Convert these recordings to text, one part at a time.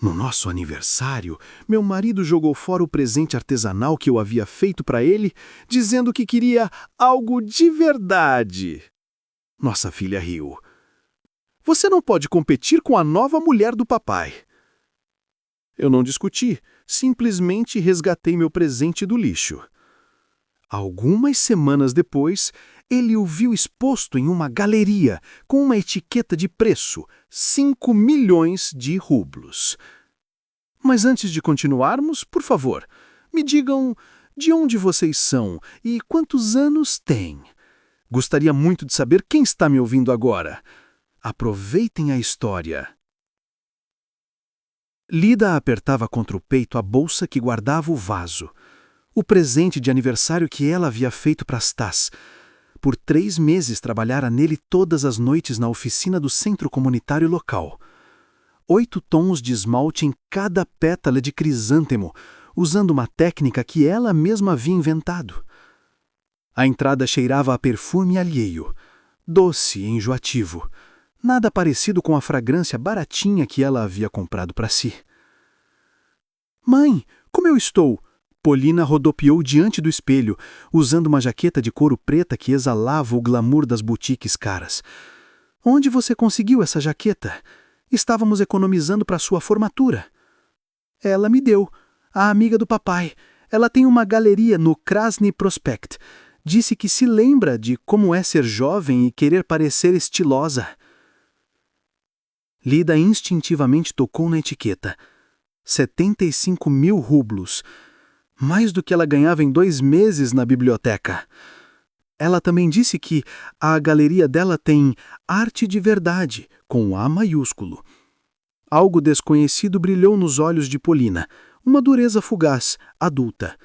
No nosso aniversário, meu marido jogou fora o presente artesanal que eu havia feito para ele, dizendo que queria algo de verdade. Nossa filha riu. Você não pode competir com a nova mulher do papai. Eu não discuti, simplesmente resgatei meu presente do lixo. Algumas semanas depois, ele o viu exposto em uma galeria com uma etiqueta de preço, 5 milhões de rublos. Mas antes de continuarmos, por favor, me digam de onde vocês são e quantos anos têm. Gostaria muito de saber quem está me ouvindo agora. Aproveitem a história. Lida apertava contra o peito a bolsa que guardava o vaso, o presente de aniversário que ela havia feito para Stas. Por 3 meses trabalhara nele todas as noites na oficina do centro comunitário local. 8 tons de esmalte em cada pétala de crisântemo, usando uma técnica que ela mesma havia inventado. A entrada cheirava a perfume alheio, doce e enjoativo, nada parecido com a fragrância baratinha que ela havia comprado para si. Mãe, como eu estou? Polina rodopiou diante do espelho, usando uma jaqueta de couro preta que exalava o glamour das boutiques caras. Onde você conseguiu essa jaqueta? Estávamos economizando para sua formatura. Ela me deu. A amiga do papai. Ela tem uma galeria no Krasny Prospekt. Disse que se lembra de como é ser jovem e querer parecer estilosa. Lida instintivamente tocou na etiqueta. 75 mil rublos. Mais do que ela ganhava em 2 meses na biblioteca. Ela também disse que a galeria dela tem arte de verdade, com A maiúsculo. Algo desconhecido brilhou nos olhos de Polina, uma dureza fugaz, adulta.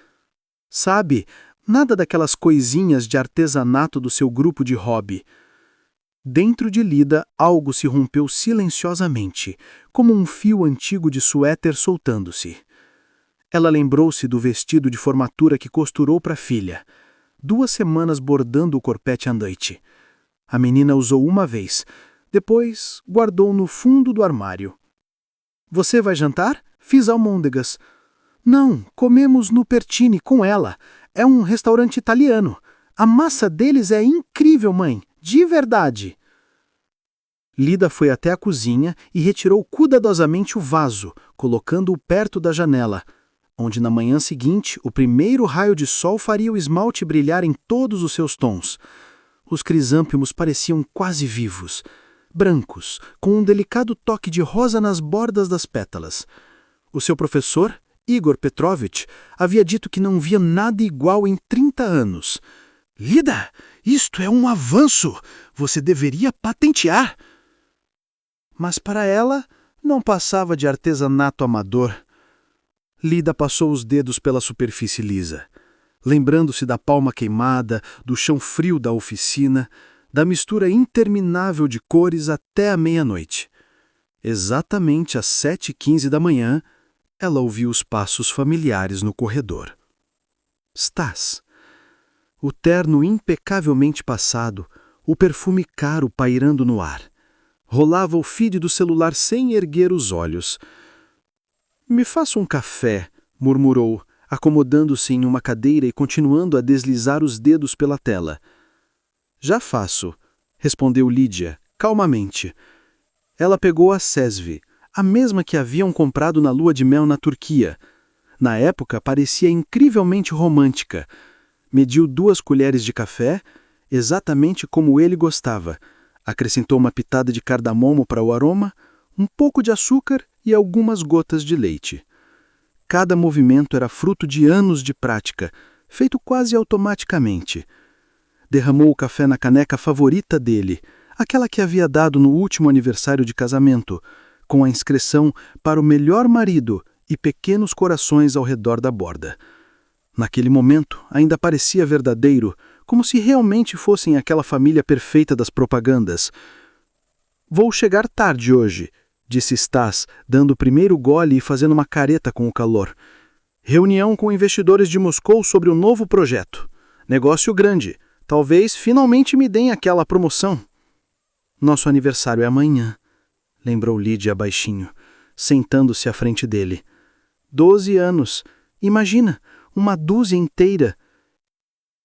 Sabe, nada daquelas coisinhas de artesanato do seu grupo de hobby. Dentro de Lida, algo se rompeu silenciosamente, como um fio antigo de suéter soltando-se. Ela lembrou-se do vestido de formatura que costurou para a filha. 2 semanas bordando o corpete à noite. A menina usou uma vez, depois guardou no fundo do armário. Você vai jantar? Fiz almôndegas. Não, comemos no Pertini com ela. É um restaurante italiano. A massa deles é incrível, mãe. De verdade. Lida foi até a cozinha e retirou cuidadosamente o vaso, colocando-o perto da janela, onde na manhã seguinte o primeiro raio de sol faria o esmalte brilhar em todos os seus tons. Os crisântemos pareciam quase vivos, brancos, com um delicado toque de rosa nas bordas das pétalas. O seu professor, Igor Petrovich, havia dito que não via nada igual em 30 anos. Lida, isto é um avanço! Você deveria patentear! Mas para ela, não passava de artesanato amador. Lida passou os dedos pela superfície lisa, lembrando-se da palma queimada, do chão frio da oficina, da mistura interminável de cores até a meia-noite. Exatamente às 7h15 da manhã, ela ouviu os passos familiares no corredor. Stas. O terno impecavelmente passado, o perfume caro pairando no ar. Rolava o feed do celular sem erguer os olhos. Me faça um café, murmurou, acomodando-se em uma cadeira e continuando a deslizar os dedos pela tela. Já faço, respondeu Lídia, calmamente. Ela pegou a Sesvi, a mesma que haviam comprado na lua de mel na Turquia. Na época parecia incrivelmente romântica. Mediu 2 colheres de café, exatamente como ele gostava. Acrescentou uma pitada de cardamomo para o aroma, um pouco de açúcar e algumas gotas de leite. Cada movimento era fruto de anos de prática, feito quase automaticamente. Derramou o café na caneca favorita dele, aquela que havia dado no último aniversário de casamento, com a inscrição para o melhor marido e pequenos corações ao redor da borda. Naquele momento, ainda parecia verdadeiro, como se realmente fossem aquela família perfeita das propagandas. Vou chegar tarde hoje, disse Stas, dando o primeiro gole e fazendo uma careta com o calor. Reunião com investidores de Moscou sobre o novo projeto. Negócio grande. Talvez finalmente me deem aquela promoção. Nosso aniversário é amanhã, lembrou Lídia baixinho. sentando-se à frente dele. 12 anos. Imagina, uma dúzia inteira.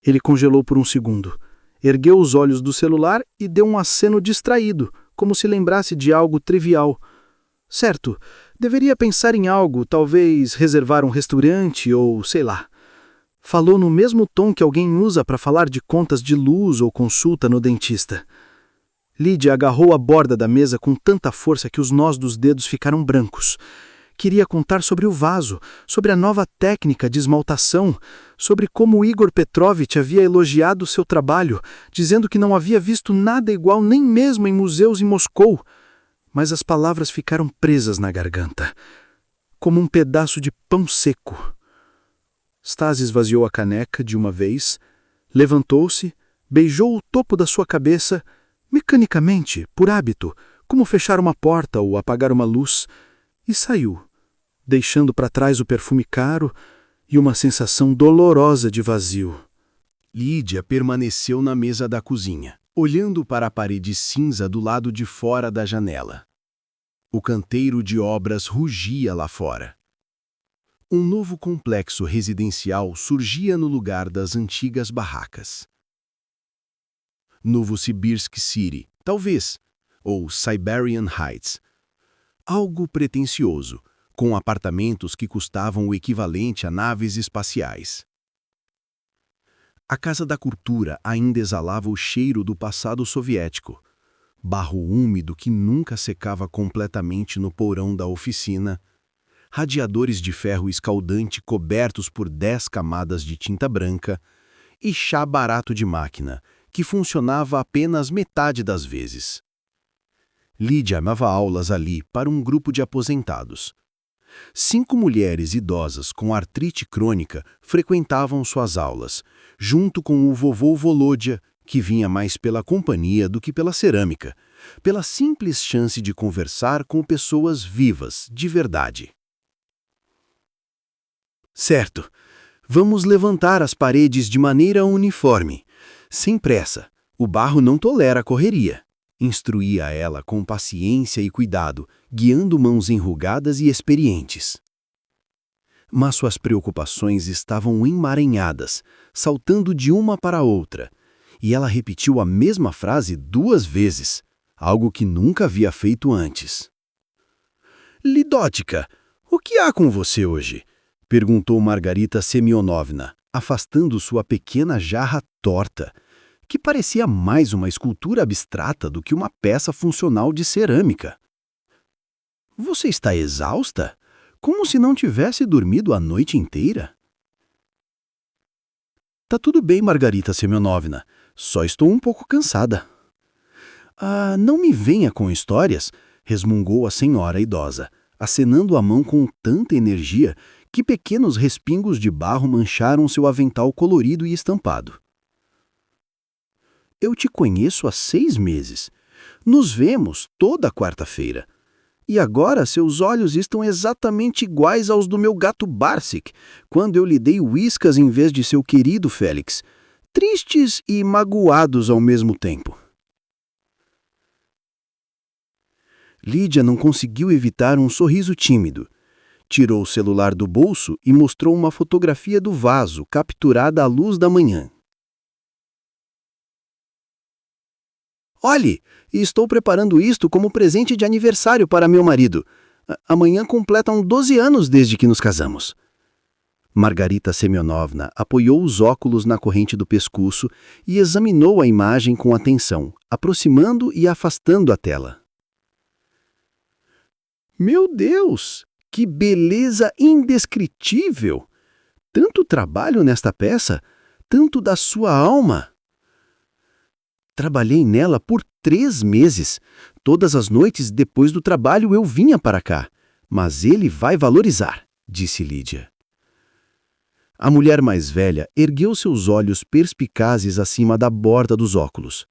Ele congelou por um segundo. Ergueu os olhos do celular e deu um aceno distraído, como se lembrasse de algo trivial. Certo, deveria pensar em algo, talvez reservar um restaurante ou sei lá. Falou no mesmo tom que alguém usa para falar de contas de luz ou consulta no dentista. Lídia agarrou a borda da mesa com tanta força que os nós dos dedos ficaram brancos. Queria contar sobre o vaso, sobre a nova técnica de esmaltação, sobre como Igor Petrovich havia elogiado seu trabalho, dizendo que não havia visto nada igual nem mesmo em museus em Moscou. Mas as palavras ficaram presas na garganta, como um pedaço de pão seco. Stas esvaziou a caneca de uma vez, levantou-se, beijou o topo da sua cabeça, mecanicamente, por hábito, como fechar uma porta ou apagar uma luz, e saiu, deixando para trás o perfume caro e uma sensação dolorosa de vazio. Lídia permaneceu na mesa da cozinha, olhando para a parede cinza do lado de fora da janela. O canteiro de obras rugia lá fora. Um novo complexo residencial surgia no lugar das antigas barracas. Novosibirsk City, talvez, ou Siberian Heights. Algo pretensioso, com apartamentos que custavam o equivalente a naves espaciais. A Casa da Cultura ainda exalava o cheiro do passado soviético, barro úmido que nunca secava completamente no porão da oficina, radiadores de ferro escaldante cobertos por 10 camadas de tinta branca e chá barato de máquina, que funcionava apenas metade das vezes. Lídia amava aulas ali para um grupo de aposentados. 5 mulheres idosas com artrite crônica frequentavam suas aulas, junto com o vovô Volodya, que vinha mais pela companhia do que pela cerâmica, pela simples chance de conversar com pessoas vivas, de verdade. Certo, vamos levantar as paredes de maneira uniforme. Sem pressa, o barro não tolera correria. Instruía ela com paciência e cuidado, guiando mãos enrugadas e experientes. Mas suas preocupações estavam emaranhadas, saltando de uma para outra, e ela repetiu a mesma frase 2 vezes, algo que nunca havia feito antes. Lidótica, o que há com você hoje? Perguntou Margarita Semyonovna, afastando sua pequena jarra torta, que parecia mais uma escultura abstrata do que uma peça funcional de cerâmica. Você está exausta? Como se não tivesse dormido a noite inteira? Tá tudo bem, Margarita Semyonovna. Só estou um pouco cansada. Ah, não me venha com histórias, resmungou a senhora idosa, acenando a mão com tanta energia que pequenos respingos de barro mancharam seu avental colorido e estampado. Eu te conheço há 6 meses. Nos vemos toda quarta-feira. E agora seus olhos estão exatamente iguais aos do meu gato Barsik, quando eu lhe dei uíscas em vez de seu querido Félix. Tristes e magoados ao mesmo tempo. Lídia não conseguiu evitar um sorriso tímido. Tirou o celular do bolso e mostrou uma fotografia do vaso, capturada à luz da manhã. Olhe, estou preparando isto como presente de aniversário para meu marido. Amanhã completam 12 anos desde que nos casamos. Margarita Semyonovna apoiou os óculos na corrente do pescoço e examinou a imagem com atenção, aproximando e afastando a tela. Meu Deus! Que beleza indescritível! Tanto trabalho nesta peça, tanto da sua alma. Trabalhei nela por 3 meses. Todas as noites depois do trabalho eu vinha para cá. Mas ele vai valorizar, disse Lídia. A mulher mais velha ergueu seus olhos perspicazes acima da borda dos óculos.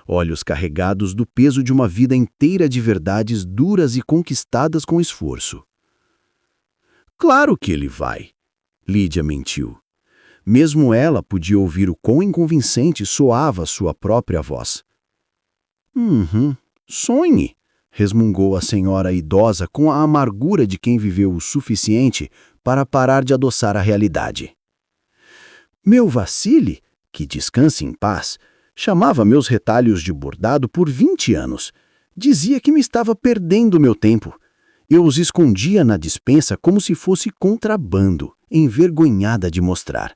Olhos carregados do peso de uma vida inteira de verdades duras e conquistadas com esforço. Claro que ele vai, Lídia mentiu. Mesmo ela podia ouvir o quão inconvincente soava sua própria voz. Sonhe, resmungou a senhora idosa com a amargura de quem viveu o suficiente para parar de adoçar a realidade. Meu Vassili, que descanse em paz, chamava meus retalhos de bordado por 20 anos. Dizia que me estava perdendo meu tempo. Eu os escondia na despensa como se fosse contrabando, envergonhada de mostrar.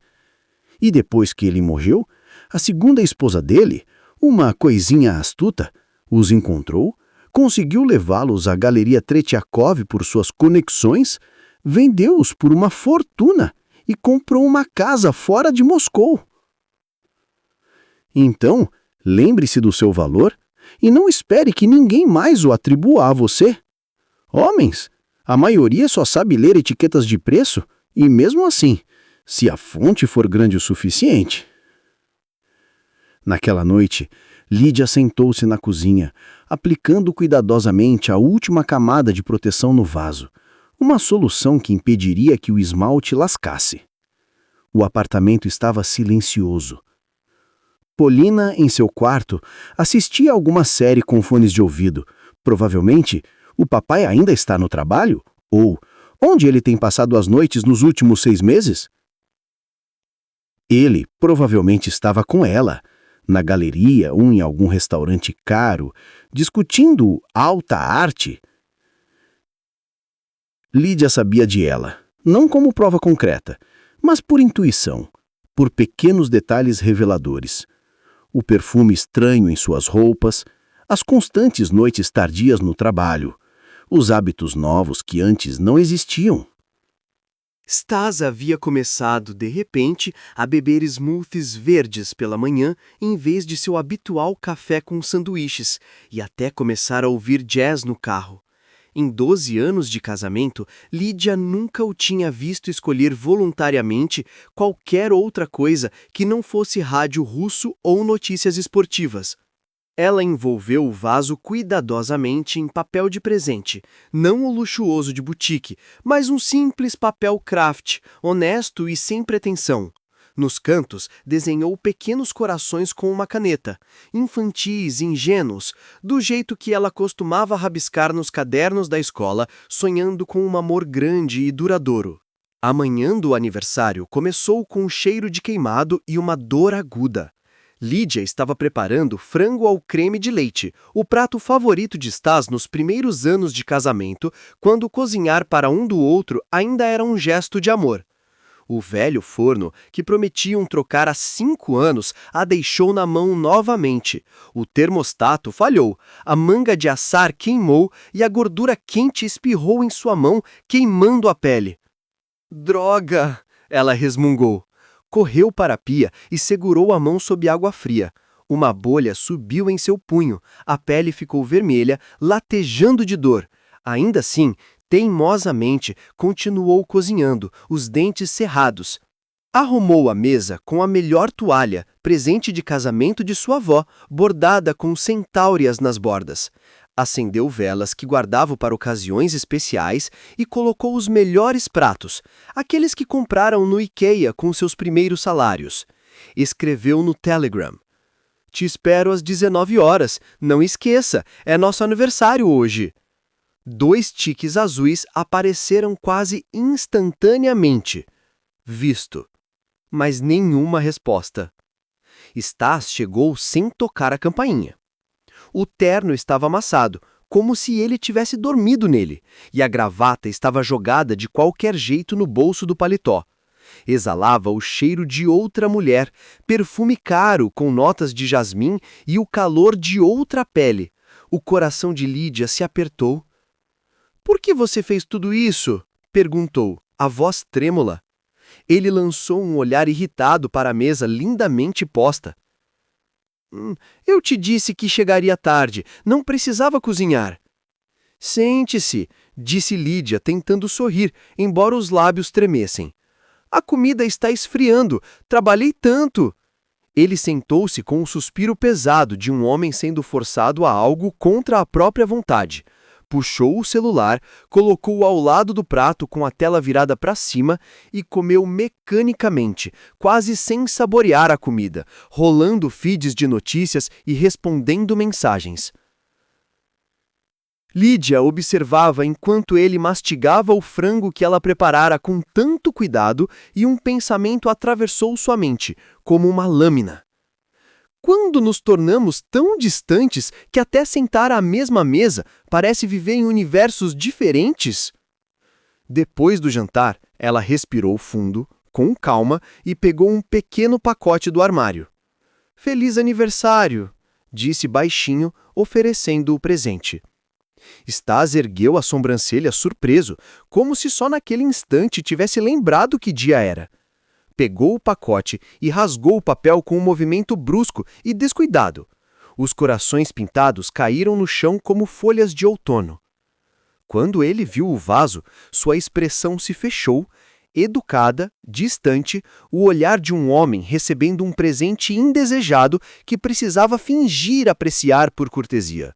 E depois que ele morreu, a segunda esposa dele, uma coisinha astuta, os encontrou, conseguiu levá-los à Galeria Tretiakov por suas conexões, vendeu-os por uma fortuna e comprou uma casa fora de Moscou. Então, lembre-se do seu valor e não espere que ninguém mais o atribua a você. Homens, a maioria só sabe ler etiquetas de preço e mesmo assim, se a fonte for grande o suficiente. Naquela noite, Lídia sentou-se na cozinha, aplicando cuidadosamente a última camada de proteção no vaso, uma solução que impediria que o esmalte lascasse. O apartamento estava silencioso. Polina, em seu quarto, assistia a alguma série com fones de ouvido. Provavelmente, o papai ainda está no trabalho? Ou, onde ele tem passado as noites nos últimos 6 meses? Ele provavelmente estava com ela, na galeria ou em algum restaurante caro, discutindo alta arte. Lídia sabia de ela, não como prova concreta, mas por intuição, por pequenos detalhes reveladores. O perfume estranho em suas roupas, as constantes noites tardias no trabalho, os hábitos novos que antes não existiam. Stas havia começado, de repente, a beber smoothies verdes pela manhã em vez de seu habitual café com sanduíches, e até começar a ouvir jazz no carro. Em 12 anos de casamento, Lídia nunca o tinha visto escolher voluntariamente qualquer outra coisa que não fosse rádio russo ou notícias esportivas. Ela envolveu o vaso cuidadosamente em papel de presente, não o luxuoso de boutique, mas um simples papel craft, honesto e sem pretensão. Nos cantos, desenhou pequenos corações com uma caneta, infantis, ingênuos, do jeito que ela costumava rabiscar nos cadernos da escola, sonhando com um amor grande e duradouro. A manhã do aniversário começou com um cheiro de queimado e uma dor aguda. Lídia estava preparando frango ao creme de leite, o prato favorito de Stas nos primeiros anos de casamento, quando cozinhar para um do outro ainda era um gesto de amor. O velho forno, que prometiam trocar há 5 anos, a deixou na mão novamente. O termostato falhou, a manga de assar queimou e a gordura quente espirrou em sua mão, queimando a pele. "Droga!" ela resmungou. Correu para a pia e segurou a mão sob água fria. Uma bolha subiu em seu punho, a pele ficou vermelha, latejando de dor. Ainda assim, teimosamente, continuou cozinhando, os dentes cerrados. Arrumou a mesa com a melhor toalha, presente de casamento de sua avó, bordada com centáureas nas bordas. Acendeu velas que guardava para ocasiões especiais e colocou os melhores pratos, aqueles que compraram no IKEA com seus primeiros salários. Escreveu no Telegram: "Te espero às 19 horas, não esqueça, é nosso aniversário hoje." 2 tiques azuis apareceram quase instantaneamente. Visto. Mas nenhuma resposta. Stas chegou sem tocar a campainha. O terno estava amassado, como se ele tivesse dormido nele, e a gravata estava jogada de qualquer jeito no bolso do paletó. Exalava o cheiro de outra mulher, perfume caro com notas de jasmim e o calor de outra pele. O coração de Lídia se apertou. "Por que você fez tudo isso?" perguntou, a voz trêmula. Ele lançou um olhar irritado para a mesa lindamente posta. "Eu te disse que chegaria tarde, não precisava cozinhar." "Sente-se", disse Lídia, tentando sorrir, embora os lábios tremessem. "A comida está esfriando, trabalhei tanto." Ele sentou-se com um suspiro pesado de um homem sendo forçado a algo contra a própria vontade. Puxou o celular, colocou-o ao lado do prato com a tela virada para cima e comeu mecanicamente, quase sem saborear a comida, rolando feeds de notícias e respondendo mensagens. Lídia observava enquanto ele mastigava o frango que ela preparara com tanto cuidado e um pensamento atravessou sua mente, como uma lâmina. Quando nos tornamos tão distantes que até sentar à mesma mesa parece viver em universos diferentes? Depois do jantar, ela respirou fundo, com calma, e pegou um pequeno pacote do armário. "Feliz aniversário!", disse baixinho, oferecendo o presente. Stas ergueu a sobrancelha surpreso, como se só naquele instante tivesse lembrado que dia era. Pegou o pacote e rasgou o papel com um movimento brusco e descuidado. Os corações pintados caíram no chão como folhas de outono. Quando ele viu o vaso, sua expressão se fechou, educada, distante, o olhar de um homem recebendo um presente indesejado que precisava fingir apreciar por cortesia.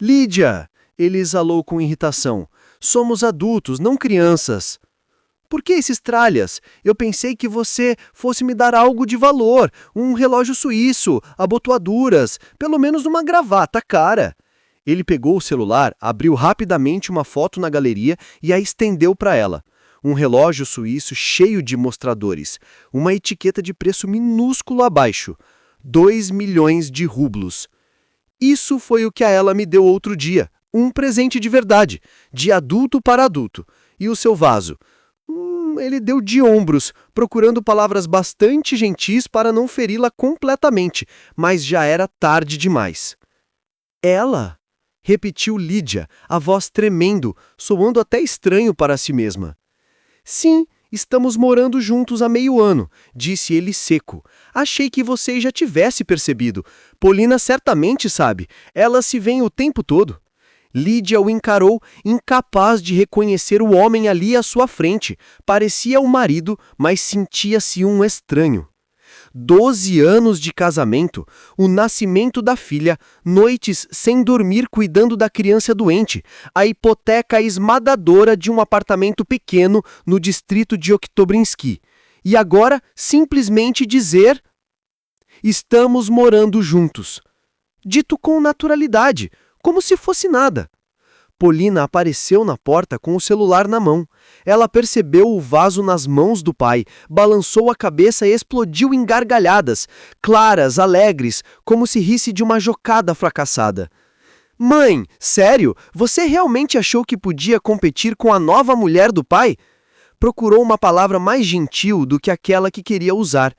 "Lídia!", ele exalou com irritação. "Somos adultos, não crianças." "Por que esses tralhas? Eu pensei que você fosse me dar algo de valor, um relógio suíço, abotoaduras, pelo menos uma gravata cara." Ele pegou o celular, abriu rapidamente uma foto na galeria e a estendeu para ela. Um relógio suíço cheio de mostradores, uma etiqueta de preço minúsculo abaixo. 2 milhões de rublos. Isso foi o que a ela me deu outro dia, um presente de verdade, de adulto para adulto. E o seu vaso? Ele deu de ombros, procurando palavras bastante gentis para não feri-la completamente, mas já era tarde demais. "Ela?", repetiu Lídia, a voz tremendo, soando até estranho para si mesma. "Sim, estamos morando juntos há meio ano", disse ele seco. "Achei que você já tivesse percebido. Polina certamente sabe, ela se vem o tempo todo." Lídia o encarou, incapaz de reconhecer o homem ali à sua frente. Parecia o marido, mas sentia-se um estranho. 12 anos de casamento, o nascimento da filha, noites sem dormir cuidando da criança doente, a hipoteca esmagadora de um apartamento pequeno no distrito de Oktobrinsky. E agora, simplesmente dizer: "Estamos morando juntos." Dito com naturalidade, como se fosse nada. Polina apareceu na porta com o celular na mão. Ela percebeu o vaso nas mãos do pai, balançou a cabeça e explodiu em gargalhadas, claras, alegres, como se risse de uma jocada fracassada. "Mãe, sério? Você realmente achou que podia competir com a nova mulher do pai?" Procurou uma palavra mais gentil do que aquela que queria usar.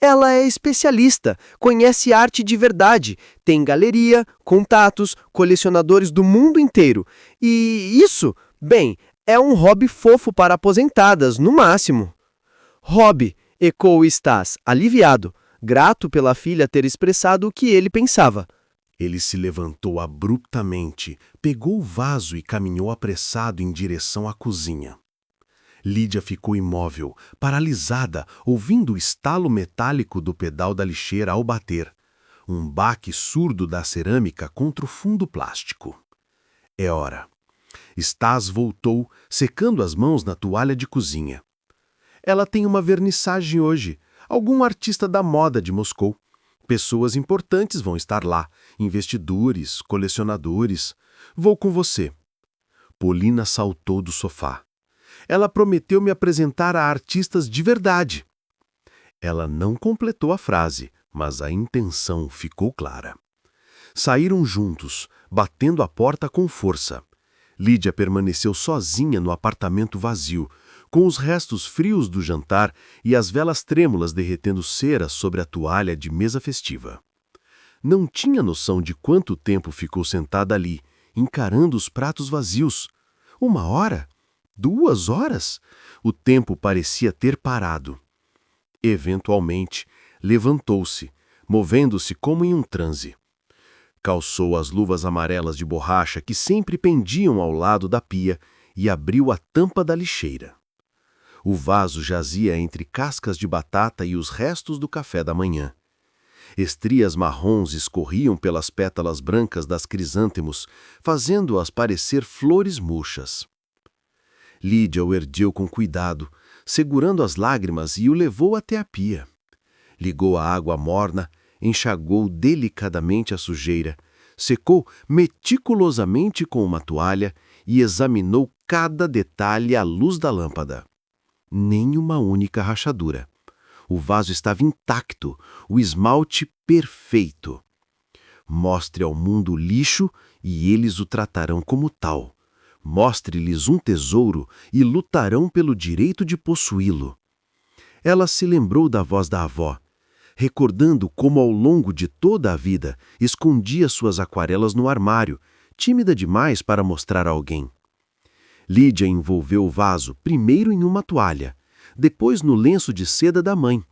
"Ela é especialista, conhece arte de verdade, tem galeria, contatos, colecionadores do mundo inteiro. E isso, bem, é um hobby fofo para aposentadas, no máximo." "Hobby", ecoou Stas, aliviado, grato pela filha ter expressado o que ele pensava. Ele se levantou abruptamente, pegou o vaso e caminhou apressado em direção à cozinha. Lídia ficou imóvel, paralisada, ouvindo o estalo metálico do pedal da lixeira ao bater, um baque surdo da cerâmica contra o fundo plástico. "É hora." Stas voltou, secando as mãos na toalha de cozinha. "Ela tem uma vernissagem hoje. Algum artista da moda de Moscou. Pessoas importantes vão estar lá, investidores, colecionadores. Vou com você." Polina saltou do sofá. "Ela prometeu me apresentar a artistas de verdade." Ela não completou a frase, mas a intenção ficou clara. Saíram juntos, batendo a porta com força. Lídia permaneceu sozinha no apartamento vazio, com os restos frios do jantar e as velas trêmulas derretendo cera sobre a toalha de mesa festiva. Não tinha noção de quanto tempo ficou sentada ali, encarando os pratos vazios. 1 hora? 2 horas? O tempo parecia ter parado. Eventualmente, levantou-se, movendo-se como em um transe. Calçou as luvas amarelas de borracha que sempre pendiam ao lado da pia e abriu a tampa da lixeira. O vaso jazia entre cascas de batata e os restos do café da manhã. Estrias marrons escorriam pelas pétalas brancas das crisântemos, fazendo-as parecer flores murchas. Lídia o ergueu com cuidado, segurando as lágrimas e o levou até a pia. Ligou a água morna, enxagou delicadamente a sujeira, secou meticulosamente com uma toalha e examinou cada detalhe à luz da lâmpada. Nem uma única rachadura. O vaso estava intacto, o esmalte perfeito. Mostre ao mundo o lixo e eles o tratarão como tal. Mostre-lhes um tesouro e lutarão pelo direito de possuí-lo. Ela se lembrou da voz da avó, recordando como ao longo de toda a vida escondia suas aquarelas no armário, tímida demais para mostrar a alguém. Lídia envolveu o vaso primeiro em uma toalha, depois no lenço de seda da mãe,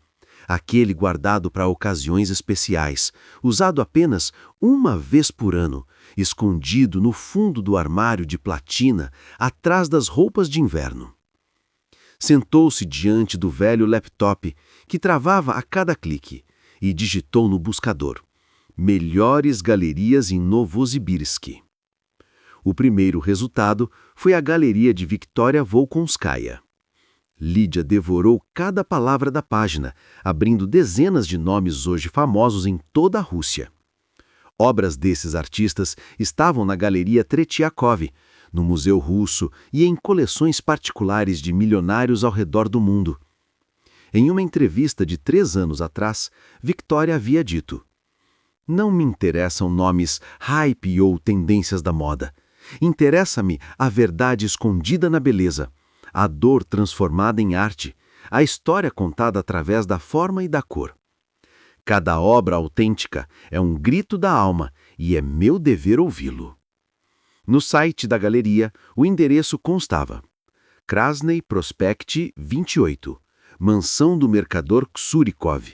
aquele guardado para ocasiões especiais, usado apenas uma vez por ano, escondido no fundo do armário de platina, atrás das roupas de inverno. Sentou-se diante do velho laptop, que travava a cada clique, e digitou no buscador: Melhores galerias em Novosibirsk. O primeiro resultado foi a galeria de Viktoria Volkonskaya. Lídia devorou cada palavra da página, abrindo dezenas de nomes hoje famosos em toda a Rússia. Obras desses artistas estavam na Galeria Tretiakov, no Museu Russo e em coleções particulares de milionários ao redor do mundo. Em uma entrevista de 3 anos atrás, Victoria havia dito: Não me interessam nomes, hype ou tendências da moda. Interessa-me a verdade escondida na beleza, a dor transformada em arte, a história contada através da forma e da cor. Cada obra autêntica é um grito da alma e é meu dever ouvi-lo. No site da galeria, o endereço constava: Krasny Prospekt 28, Mansão do Mercador Ksurikov,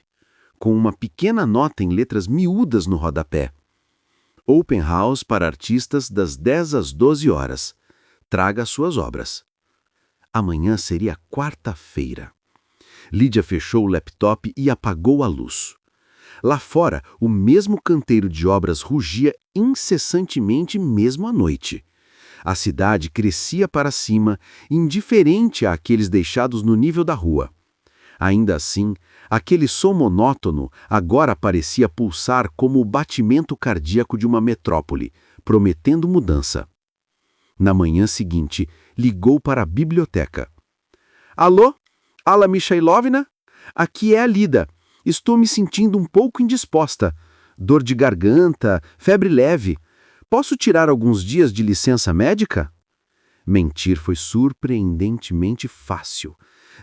com uma pequena nota em letras miúdas no rodapé. Open House para artistas das 10 às 12 horas. Traga suas obras. Amanhã seria quarta-feira. Lídia fechou o laptop e apagou a luz. Lá fora, o mesmo canteiro de obras rugia incessantemente mesmo à noite. A cidade crescia para cima, indiferente àqueles deixados no nível da rua. Ainda assim, aquele som monótono agora parecia pulsar como o batimento cardíaco de uma metrópole, prometendo mudança. Na manhã seguinte, ligou para a biblioteca. Alô? Alla Mikhailovna? Aqui é a Lida. Estou me sentindo um pouco indisposta. Dor de garganta, febre leve. Posso tirar alguns dias de licença médica? Mentir foi surpreendentemente fácil.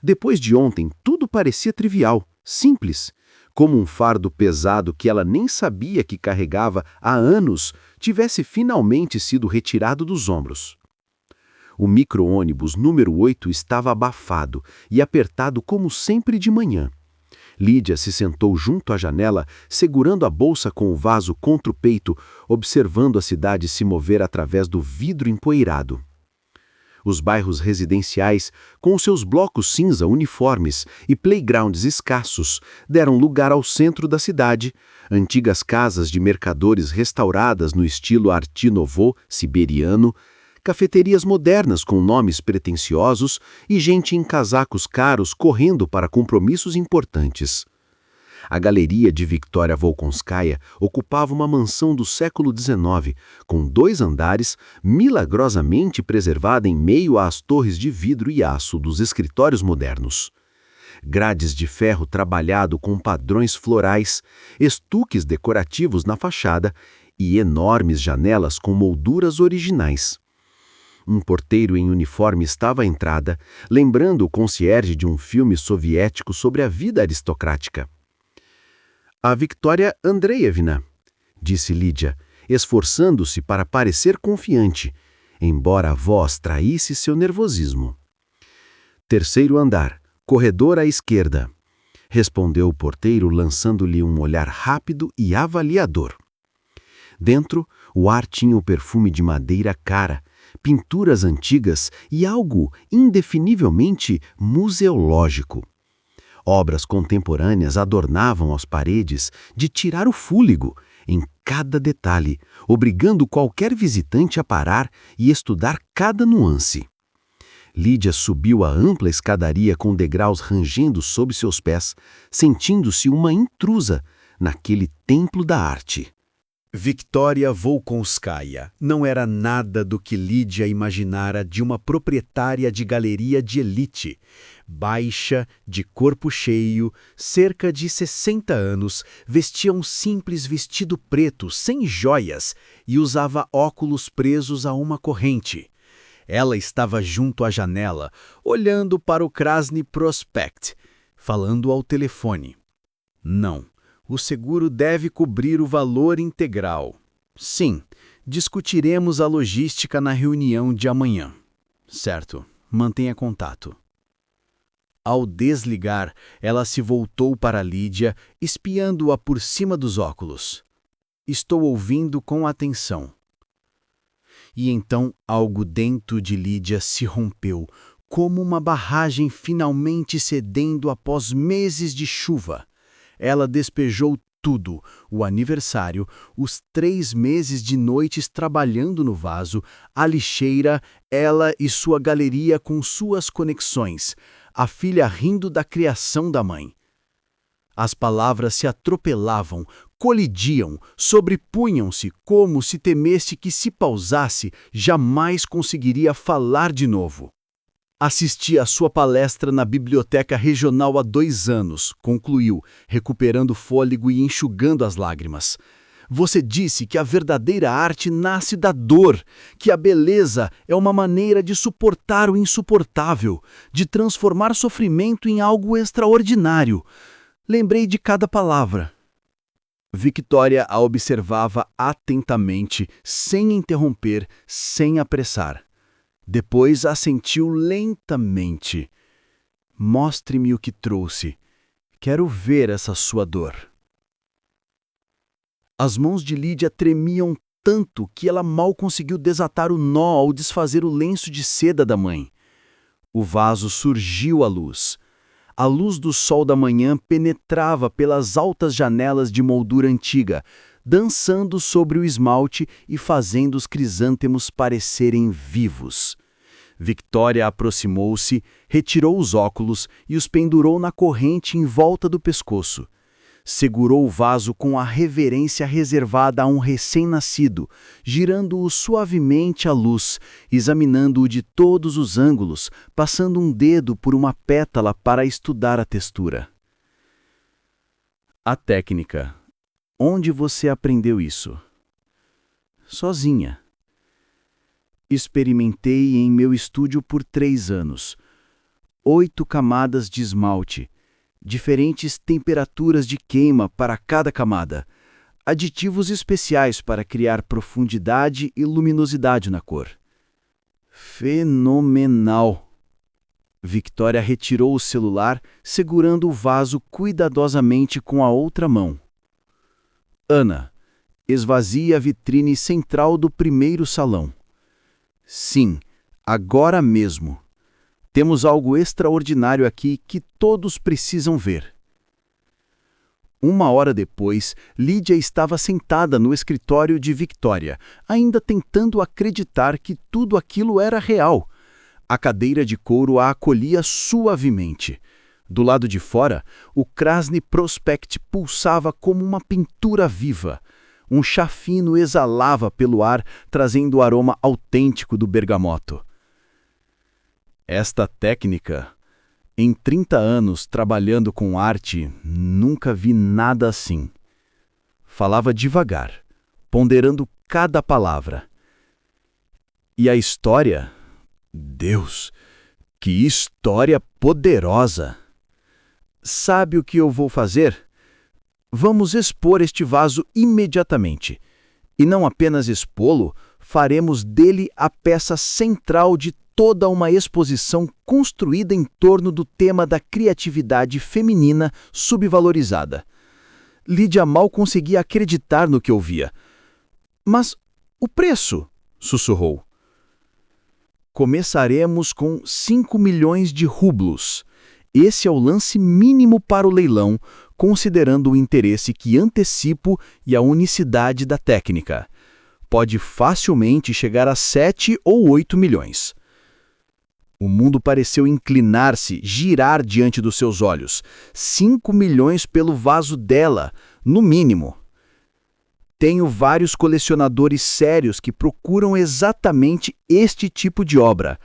Depois de ontem, tudo parecia trivial, simples. Como um fardo pesado que ela nem sabia que carregava há anos tivesse finalmente sido retirado dos ombros. O micro-ônibus número 8 estava abafado e apertado como sempre de manhã. Lídia se sentou junto à janela, segurando a bolsa com o vaso contra o peito, observando a cidade se mover através do vidro empoeirado. Os bairros residenciais, com os seus blocos cinza uniformes e playgrounds escassos, deram lugar ao centro da cidade, antigas casas de mercadores restauradas no estilo Art Nouveau siberiano, cafeterias modernas com nomes pretensiosos e gente em casacos caros correndo para compromissos importantes. A galeria de Viktoria Volkonskaya ocupava uma mansão do século XIX, com 2 andares, milagrosamente preservada em meio às torres de vidro e aço dos escritórios modernos. Grades de ferro trabalhado com padrões florais, estuques decorativos na fachada e enormes janelas com molduras originais. Um porteiro em uniforme estava à entrada, lembrando o concierge de um filme soviético sobre a vida aristocrática. A Victoria Andreevna, disse Lídia, esforçando-se para parecer confiante, embora a voz traísse seu nervosismo. 3º andar, corredor à esquerda, respondeu o porteiro lançando-lhe um olhar rápido e avaliador. Dentro, o ar tinha o perfume de madeira cara, pinturas antigas e algo indefinivelmente museológico. Obras contemporâneas adornavam as paredes de tirar o fôlego em cada detalhe, obrigando qualquer visitante a parar e estudar cada nuance. Lídia subiu a ampla escadaria com degraus rangendo sob seus pés, sentindo-se uma intrusa naquele templo da arte. Victoria Volkonskaya não era nada do que Lídia imaginara de uma proprietária de galeria de elite. Baixa, de corpo cheio, cerca de 60 anos, vestia um simples vestido preto, sem joias, e usava óculos presos a uma corrente. Ela estava junto à janela, olhando para o Krasny Prospect, falando ao telefone. Não. O seguro deve cobrir o valor integral. Sim, discutiremos a logística na reunião de amanhã. Certo, mantenha contato. Ao desligar, ela se voltou para Lídia, espiando-a por cima dos óculos. Estou ouvindo com atenção. E então algo dentro de Lídia se rompeu, como uma barragem finalmente cedendo após meses de chuva. Ela despejou tudo, o aniversário, os 3 meses de noites trabalhando no vaso, a lixeira, ela e sua galeria com suas conexões, a filha rindo da criação da mãe. As palavras se atropelavam, colidiam, sobrepunham-se como se temesse que se pausasse, jamais conseguiria falar de novo. Assisti à sua palestra na Biblioteca Regional há 2 anos, concluiu, recuperando fôlego e enxugando as lágrimas. Você disse que a verdadeira arte nasce da dor, que a beleza é uma maneira de suportar o insuportável, de transformar sofrimento em algo extraordinário. Lembrei de cada palavra. Victoria a observava atentamente, sem interromper, sem apressar. Depois assentiu lentamente. Mostre-me o que trouxe. Quero ver essa sua dor. As mãos de Lídia tremiam tanto que ela mal conseguiu desatar o nó ao desfazer o lenço de seda da mãe. O vaso surgiu à luz. A luz do sol da manhã penetrava pelas altas janelas de moldura antiga, dançando sobre o esmalte e fazendo os crisântemos parecerem vivos. Victoria aproximou-se, retirou os óculos e os pendurou na corrente em volta do pescoço. Segurou o vaso com a reverência reservada a um recém-nascido, girando-o suavemente à luz, examinando-o de todos os ângulos, passando um dedo por uma pétala para estudar a textura. A técnica. Onde você aprendeu isso? Sozinha. Experimentei em meu estúdio por 3 anos. 8 camadas de esmalte, diferentes temperaturas de queima para cada camada, aditivos especiais para criar profundidade e luminosidade na cor. Fenomenal! Victoria retirou o celular, segurando o vaso cuidadosamente com a outra mão. Ana, esvazie a vitrine central do primeiro salão. Sim, agora mesmo. Temos algo extraordinário aqui que todos precisam ver. 1 hora depois, Lídia estava sentada no escritório de Victoria, ainda tentando acreditar que tudo aquilo era real. A cadeira de couro a acolhia suavemente. Do lado de fora, o Krasny Prospect pulsava como uma pintura viva. Um chá fino exalava pelo ar, trazendo o aroma autêntico do bergamota. Esta técnica, em 30 anos trabalhando com arte, nunca vi nada assim. Falava devagar, ponderando cada palavra. E a história? Deus, que história poderosa! Sabe o que eu vou fazer? Vamos expor este vaso imediatamente. E não apenas expô-lo, faremos dele a peça central de toda uma exposição construída em torno do tema da criatividade feminina subvalorizada. Lídia mal conseguia acreditar no que ouvia. Mas o preço? Sussurrou. Começaremos com 5 milhões de rublos. Esse é o lance mínimo para o leilão, considerando o interesse que antecipo e a unicidade da técnica. Pode facilmente chegar a 7 ou 8 milhões. O mundo pareceu inclinar-se, girar diante dos seus olhos. 5 milhões pelo vaso dela, no mínimo. tenho vários colecionadores sérios que procuram exatamente este tipo de obra.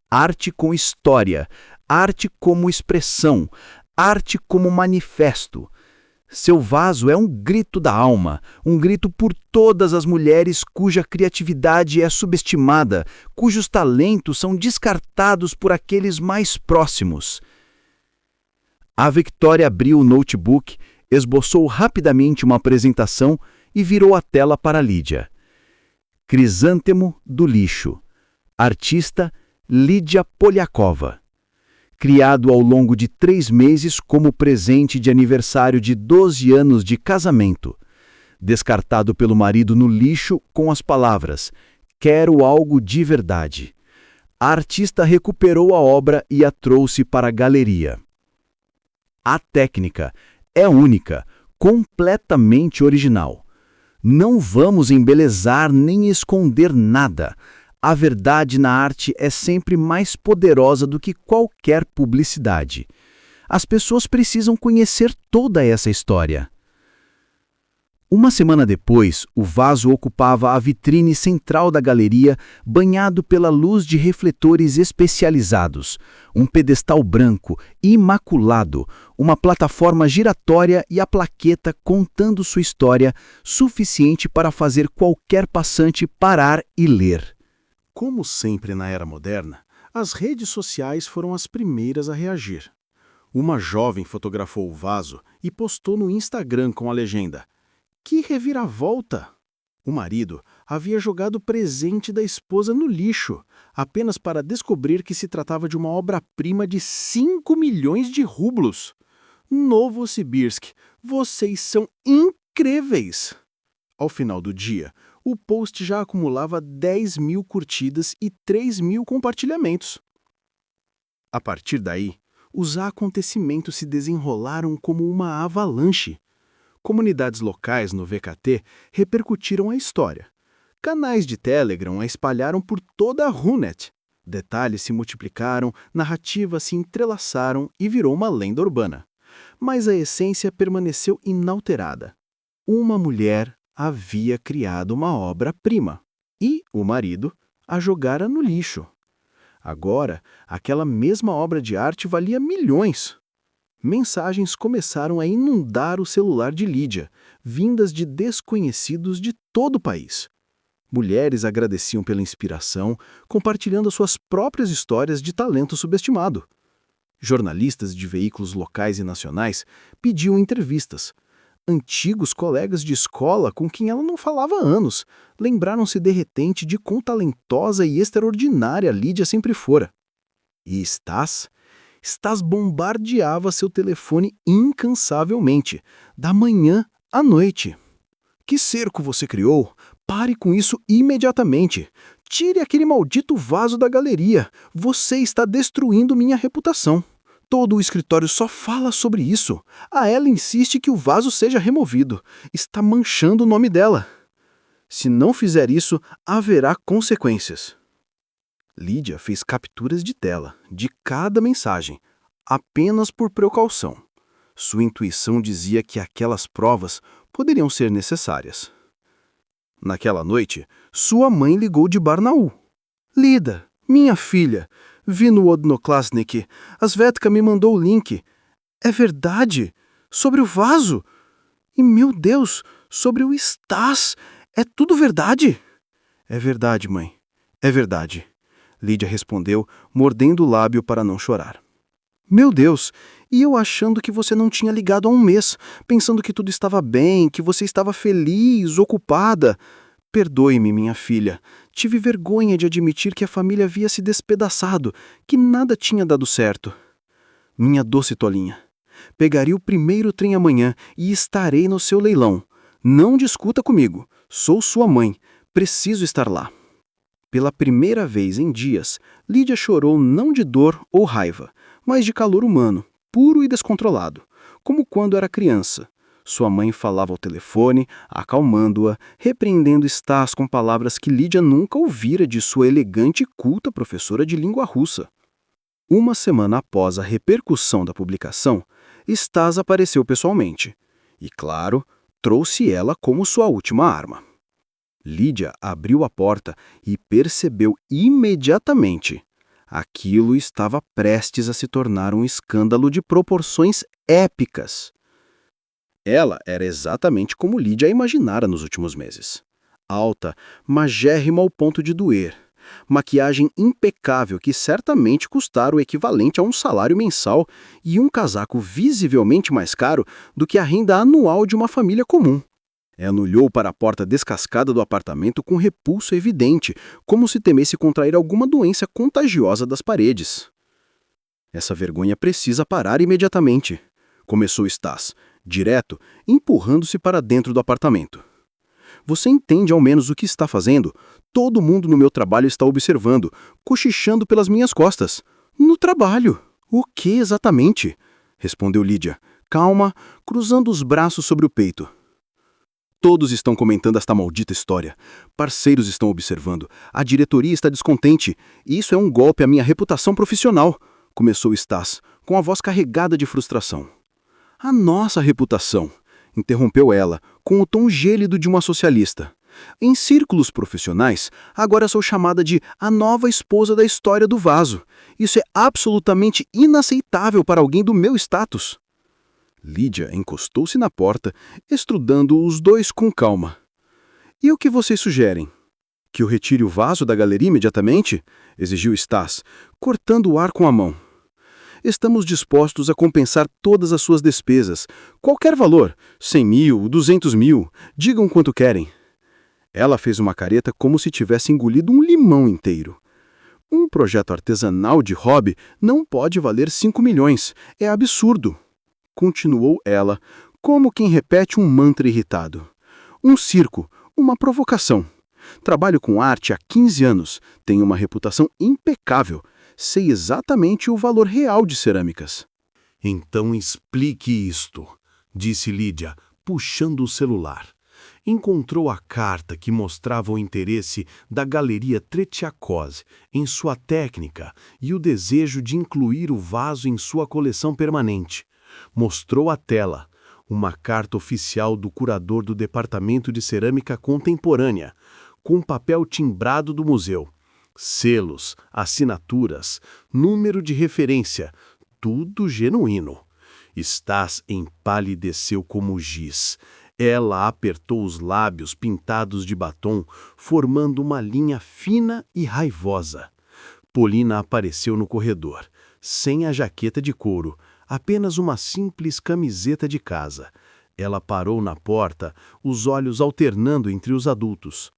Arte com história, arte como expressão, arte como manifesto. Seu vaso é um grito da alma, um grito por todas as mulheres cuja criatividade é subestimada, cujos talentos são descartados por aqueles mais próximos. A Victoria abriu o notebook, esboçou rapidamente uma apresentação e virou a tela para Lídia. Crisântemo do lixo. Artista Lídia Poliakova. Criado ao longo de 3 meses como presente de aniversário de 12 anos de casamento. Descartado pelo marido no lixo com as palavras: "Quero algo de verdade." A artista recuperou a obra e a trouxe para a galeria. A técnica é única, completamente original. Não vamos embelezar nem esconder nada. A verdade na arte é sempre mais poderosa do que qualquer publicidade. As pessoas precisam conhecer toda essa história. Uma semana depois, o vaso ocupava a vitrine central da galeria, banhado pela luz de refletores especializados, um pedestal branco, imaculado, uma plataforma giratória e a plaqueta contando sua história, suficiente para fazer qualquer passante parar e ler. Como sempre na era moderna, as redes sociais foram as primeiras a reagir. Uma jovem fotografou o vaso e postou no Instagram com a legenda: "Que reviravolta!" O marido havia jogado o presente da esposa no lixo, apenas para descobrir que se tratava de uma obra-prima de 5 milhões de rublos. Novosibirsk, vocês são incríveis! Ao final do dia, o post já acumulava 10.000 curtidas e 3.000 compartilhamentos. A partir daí, os acontecimentos se desenrolaram como uma avalanche. Comunidades locais no VKT repercutiram a história. Canais de Telegram a espalharam por toda a Runet. Detalhes se multiplicaram, narrativas se entrelaçaram e virou uma lenda urbana. Mas a essência permaneceu inalterada. Uma mulher havia criado uma obra-prima e o marido a jogara no lixo. Agora, aquela mesma obra de arte valia milhões. Mensagens começaram a inundar o celular de Lídia, vindas de desconhecidos de todo o país. Mulheres agradeciam pela inspiração, compartilhando suas próprias histórias de talento subestimado. Jornalistas de veículos locais e nacionais pediam entrevistas. Antigos colegas de escola com quem ela não falava há anos lembraram-se de repente de quão talentosa e extraordinária Lídia sempre fora. E Stas bombardeava seu telefone incansavelmente, da manhã à noite. "Que cerco você criou? Pare com isso imediatamente. Tire aquele maldito vaso da galeria. Você está destruindo minha reputação. Todo o escritório só fala sobre isso. A ela insiste que o vaso seja removido. Está manchando o nome dela. Se não fizer isso, haverá consequências." Lídia fez capturas de tela, de cada mensagem, apenas por precaução. Sua intuição dizia que aquelas provas poderiam ser necessárias. Naquela noite, sua mãe ligou de Barnaul. "Lida, minha filha, vi no Odnoklassnik. A Svetka me mandou o link. É verdade? Sobre o vaso? E, meu Deus, sobre o Stas. É tudo verdade?" "É verdade, mãe. É verdade." Lídia respondeu, mordendo o lábio para não chorar. "Meu Deus, e eu achando que você não tinha ligado há um mês, pensando que tudo estava bem, que você estava feliz, ocupada. Perdoe-me, minha filha. Tive vergonha de admitir que a família havia se despedaçado, que nada tinha dado certo. Minha doce tolinha, pegarei o primeiro trem amanhã e estarei no seu leilão. Não discuta comigo. Sou sua mãe. Preciso estar lá." Pela primeira vez em dias, Lídia chorou não de dor ou raiva, mas de calor humano, puro e descontrolado, como quando era criança. Sua mãe falava ao telefone, acalmando-a, repreendendo Stas com palavras que Lídia nunca ouvira de sua elegante e culta professora de língua russa. Uma semana após a repercussão da publicação, Stas apareceu pessoalmente. E, claro, Trouxe ela como sua última arma. Lídia abriu a porta e percebeu imediatamente. Aquilo estava prestes a se tornar um escândalo de proporções épicas. Ela era exatamente como Lídia a imaginara nos últimos meses. Alta, magérrima ao ponto de doer. Maquiagem impecável que certamente custara o equivalente a um salário mensal e um casaco visivelmente mais caro do que a renda anual de uma família comum. Ela olhou para a porta descascada do apartamento com repulso evidente, como se temesse contrair alguma doença contagiosa das paredes. Essa vergonha precisa parar imediatamente, começou Stas, direto, empurrando-se para dentro do apartamento. Você entende ao menos o que está fazendo? Todo mundo no meu trabalho está observando, cochichando pelas minhas costas. No trabalho? O que exatamente? Respondeu Lídia, calma, cruzando os braços sobre o peito. Todos estão comentando esta maldita história. Parceiros estão observando. A diretoria está descontente. Isso é um golpe à minha reputação profissional, começou Stas, com a voz carregada de frustração. A nossa reputação, interrompeu ela, com o tom gélido de uma socialista. Em círculos profissionais, agora sou chamada de a nova esposa da história do vaso. Isso é absolutamente inaceitável para alguém do meu status. Lídia encostou-se na porta, estrudando os dois com calma. E o que vocês sugerem? Que eu retire o vaso da galeria imediatamente? Exigiu Stas, cortando o ar com a mão. Estamos dispostos a compensar todas as suas despesas. Qualquer valor, 100 mil, 200 mil, digam quanto querem. Ela fez uma careta como se tivesse engolido um limão inteiro. Um projeto artesanal de hobby não pode valer 5 milhões. É absurdo. Continuou ela, como quem repete um mantra irritado. Um circo, uma provocação. Trabalho com arte há 15 anos, tenho uma reputação impecável. Sei exatamente o valor real de cerâmicas. Então explique isto, disse Lídia, puxando o celular. Encontrou a carta que mostrava o interesse da Galeria Tretiakov em sua técnica e o desejo de incluir o vaso em sua coleção permanente. Mostrou a tela, uma carta oficial do curador do Departamento de Cerâmica Contemporânea, com papel timbrado do museu. Selos, assinaturas, número de referência, tudo genuíno. Stas empalideceu como giz. Ela apertou os lábios pintados de batom, formando uma linha fina e raivosa. Polina apareceu no corredor, sem a jaqueta de couro, apenas uma simples camiseta de casa. Ela parou na porta, os olhos alternando entre os adultos.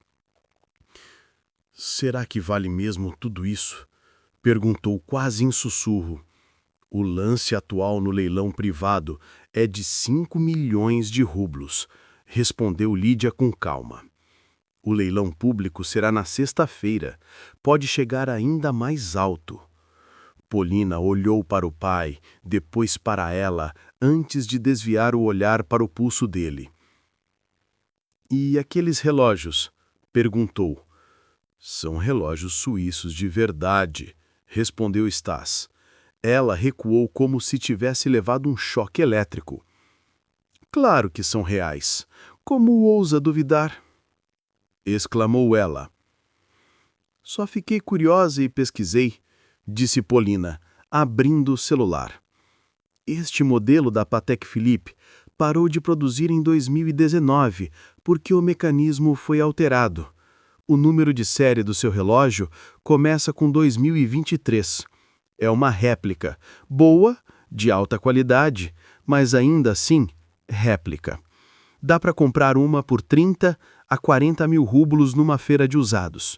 Será que vale mesmo tudo isso? Perguntou quase em sussurro. O lance atual no leilão privado é de 5 milhões de rublos, respondeu Lídia com calma. O leilão público será na sexta-feira. Pode chegar ainda mais alto. Polina olhou para o pai, depois para ela, antes de desviar o olhar para o pulso dele. E aqueles relógios? Perguntou. São relógios suíços de verdade, respondeu Stas. Ela recuou como se tivesse levado um choque elétrico. Claro que são reais. Como ousa duvidar? Exclamou ela. Só fiquei curiosa e pesquisei, disse Polina, abrindo o celular. Este modelo da Patek Philippe parou de produzir em 2019 porque o mecanismo foi alterado. O número de série do seu relógio começa com 2023. É uma réplica, boa, de alta qualidade, mas ainda assim, réplica. Dá para comprar uma por 30 a 40 mil rublos numa feira de usados.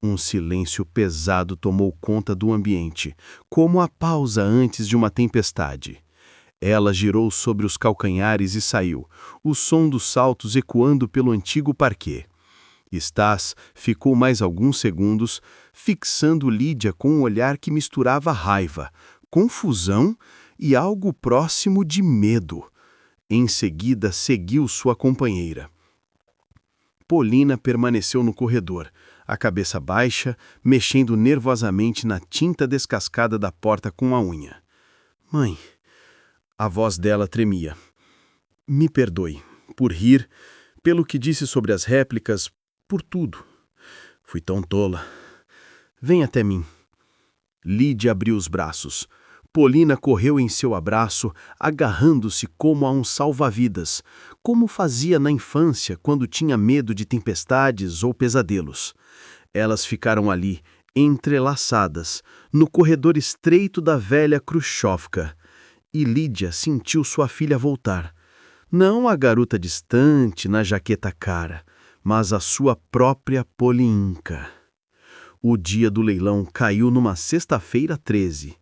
Um silêncio pesado tomou conta do ambiente, como a pausa antes de uma tempestade. Ela girou sobre os calcanhares e saiu, o som dos saltos ecoando pelo antigo parquet. Stas ficou mais alguns segundos, fixando Lídia com um olhar que misturava raiva, confusão e algo próximo de medo. Em seguida, seguiu sua companheira. Polina permaneceu no corredor, a cabeça baixa, mexendo nervosamente na tinta descascada da porta com a unha. Mãe, a voz dela tremia. Me perdoe, por rir, pelo que disse sobre as réplicas, por tudo. Fui tão tola. Vem até mim. Lídia abriu os braços. Polina correu em seu abraço, agarrando-se como a um salva-vidas, como fazia na infância quando tinha medo de tempestades ou pesadelos. Elas ficaram ali, entrelaçadas, no corredor estreito da velha Khrushchevka, e Lídia sentiu sua filha voltar. Não a garota distante, na jaqueta cara, mas a sua própria Polinka. O dia do leilão caiu numa sexta-feira 13.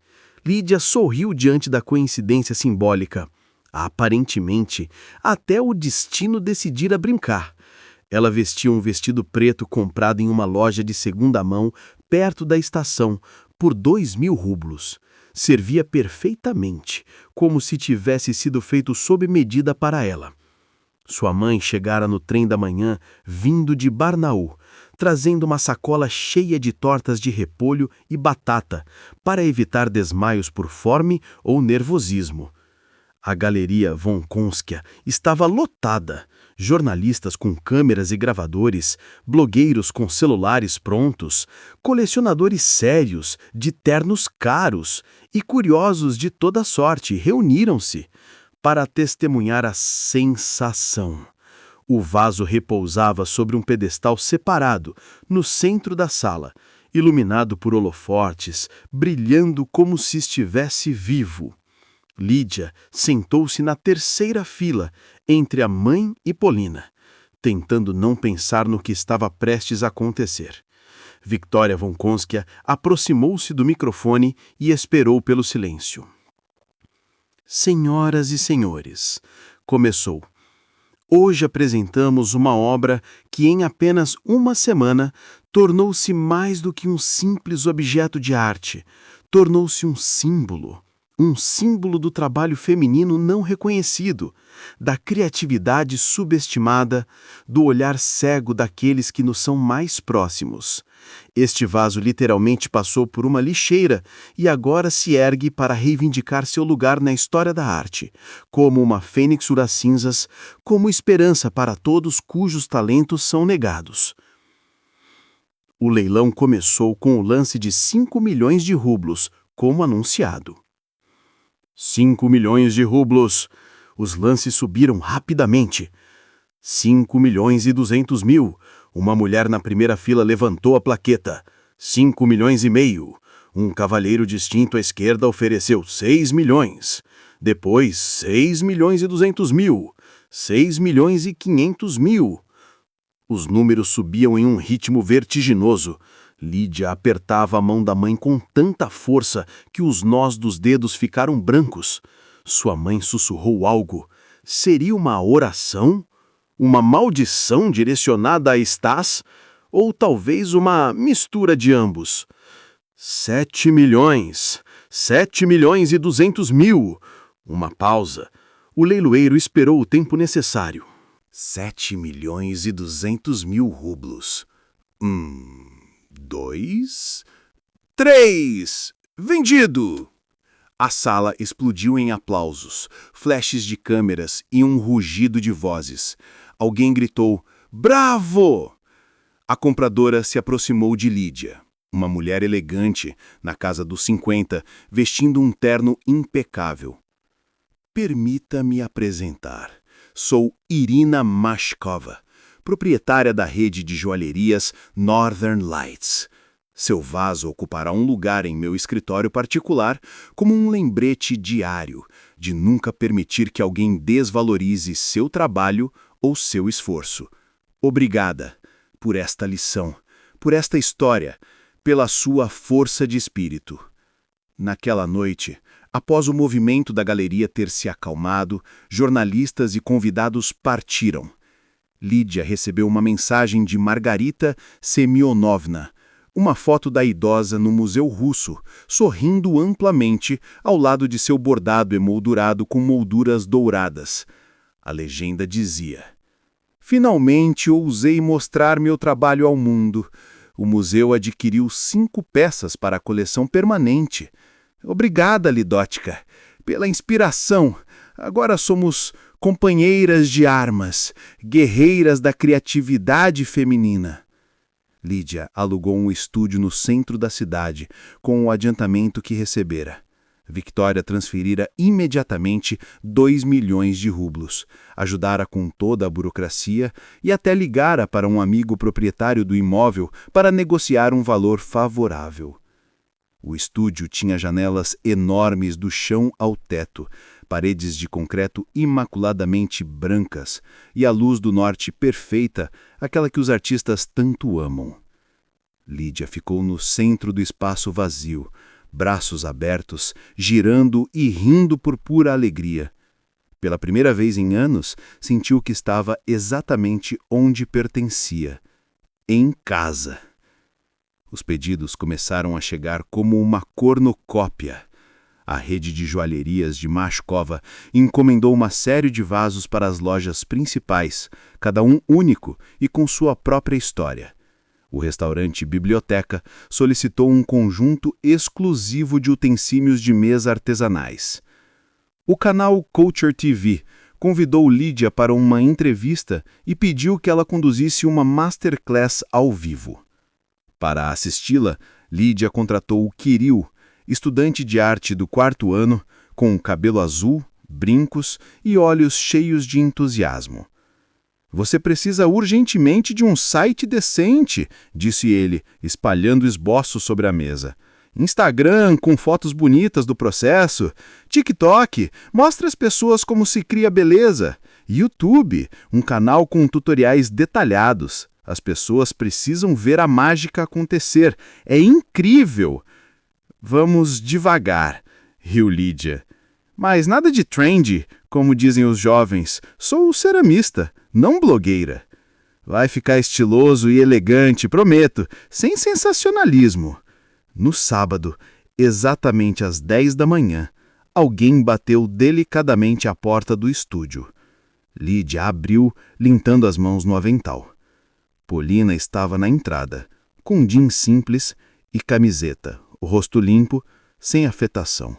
Lídia sorriu diante da coincidência simbólica. Aparentemente, até o destino decidira brincar. Ela vestia um vestido preto comprado em uma loja de segunda mão, perto da estação, por 2.000 rublos. Servia perfeitamente, como se tivesse sido feito sob medida para ela. Sua mãe chegara no trem da manhã, vindo de Barnaul, trazendo uma sacola cheia de tortas de repolho e batata, para evitar desmaios por fome ou nervosismo. A galeria Volkonskia estava lotada. Jornalistas com câmeras e gravadores, blogueiros com celulares prontos, colecionadores sérios, de ternos caros e curiosos de toda sorte reuniram-se para testemunhar a sensação. O vaso repousava sobre um pedestal separado, no centro da sala, iluminado por holofortes, brilhando como se estivesse vivo. Lídia sentou-se na terceira fila, entre a mãe e Polina, tentando não pensar no que estava prestes a acontecer. Victoria Volkonskia aproximou-se do microfone e esperou pelo silêncio. Senhoras e senhores, começou. Hoje apresentamos uma obra que em apenas uma semana tornou-se mais do que um simples objeto de arte, tornou-se um símbolo do trabalho feminino não reconhecido, da criatividade subestimada, do olhar cego daqueles que nos são mais próximos. Este vaso literalmente passou por uma lixeira e agora se ergue para reivindicar seu lugar na história da arte, como uma fênix das cinzas, como esperança para todos cujos talentos são negados. O leilão começou com o lance de 5 milhões de rublos, como anunciado. 5 milhões de rublos. Os lances subiram rapidamente. 5 milhões e 200 mil. Uma mulher na primeira fila levantou a plaqueta. 5 milhões e meio. Um cavalheiro distinto à esquerda ofereceu 6 milhões. Depois, 6 milhões e 200 mil. 6 milhões e 500 mil. Os números subiam em um ritmo vertiginoso. Lídia apertava a mão da mãe com tanta força que os nós dos dedos ficaram brancos. Sua mãe sussurrou algo. Seria uma oração? Uma maldição direcionada a Stas? Ou talvez uma mistura de ambos? 7 milhões. 7 milhões e 200 mil. Uma pausa. O leiloeiro esperou o tempo necessário. 7 milhões e 200 mil rublos. 2, 3. Vendido! A sala explodiu em aplausos, flashes de câmeras e um rugido de vozes. Alguém gritou, bravo! A compradora se aproximou de Lídia, uma mulher elegante, na casa dos 50, vestindo um terno impecável. Permita-me apresentar. Sou Irina Mashkova, proprietária da rede de joalherias Northern Lights. Seu vaso ocupará um lugar em meu escritório particular como um lembrete diário de nunca permitir que alguém desvalorize seu trabalho ou seu esforço. Obrigada por esta lição, por esta história, pela sua força de espírito. Naquela noite, após o movimento da galeria ter se acalmado, jornalistas e convidados partiram. Lídia recebeu uma mensagem de Margarita Semyonovna, uma foto da idosa no Museu Russo, sorrindo amplamente ao lado de seu bordado emoldurado com molduras douradas. A legenda dizia: finalmente ousei mostrar meu trabalho ao mundo. O museu adquiriu 5 peças para a coleção permanente. Obrigada, Lidótica, pela inspiração. Agora somos companheiras de armas, guerreiras da criatividade feminina. Lídia alugou um estúdio no centro da cidade, com o adiantamento que recebera. Victoria transferira imediatamente 2 milhões de rublos, ajudara com toda a burocracia e até ligara para um amigo proprietário do imóvel para negociar um valor favorável. O estúdio tinha janelas enormes do chão ao teto, paredes de concreto imaculadamente brancas e a luz do norte perfeita, aquela que os artistas tanto amam. Lídia ficou no centro do espaço vazio, braços abertos, girando e rindo por pura alegria. Pela primeira vez em anos, sentiu que estava exatamente onde pertencia, em casa. Os pedidos começaram a chegar como uma cornucópia. A rede de joalherias de Mashkova encomendou uma série de vasos para as lojas principais, cada um único e com sua própria história. O restaurante Biblioteca solicitou um conjunto exclusivo de utensílios de mesa artesanais. O canal Culture TV convidou Lídia para uma entrevista e pediu que ela conduzisse uma masterclass ao vivo. Para assisti-la, Lídia contratou o Kirill, estudante de arte do 4º ano, com cabelo azul, brincos e olhos cheios de entusiasmo. Você precisa urgentemente de um site decente, disse ele, espalhando esboços sobre a mesa. Instagram, com fotos bonitas do processo. TikTok, mostra às pessoas como se cria beleza. YouTube, um canal com tutoriais detalhados. As pessoas precisam ver a mágica acontecer. É incrível! Vamos devagar, riu Lídia. Mas nada de trendy, como dizem os jovens. Sou ceramista, não blogueira. Vai ficar estiloso e elegante, prometo, sem sensacionalismo. No sábado, exatamente às 10 da manhã, alguém bateu delicadamente à porta do estúdio. Lídia abriu, limpando as mãos no avental. Polina estava na entrada, com jeans simples e camiseta, o rosto limpo, sem afetação.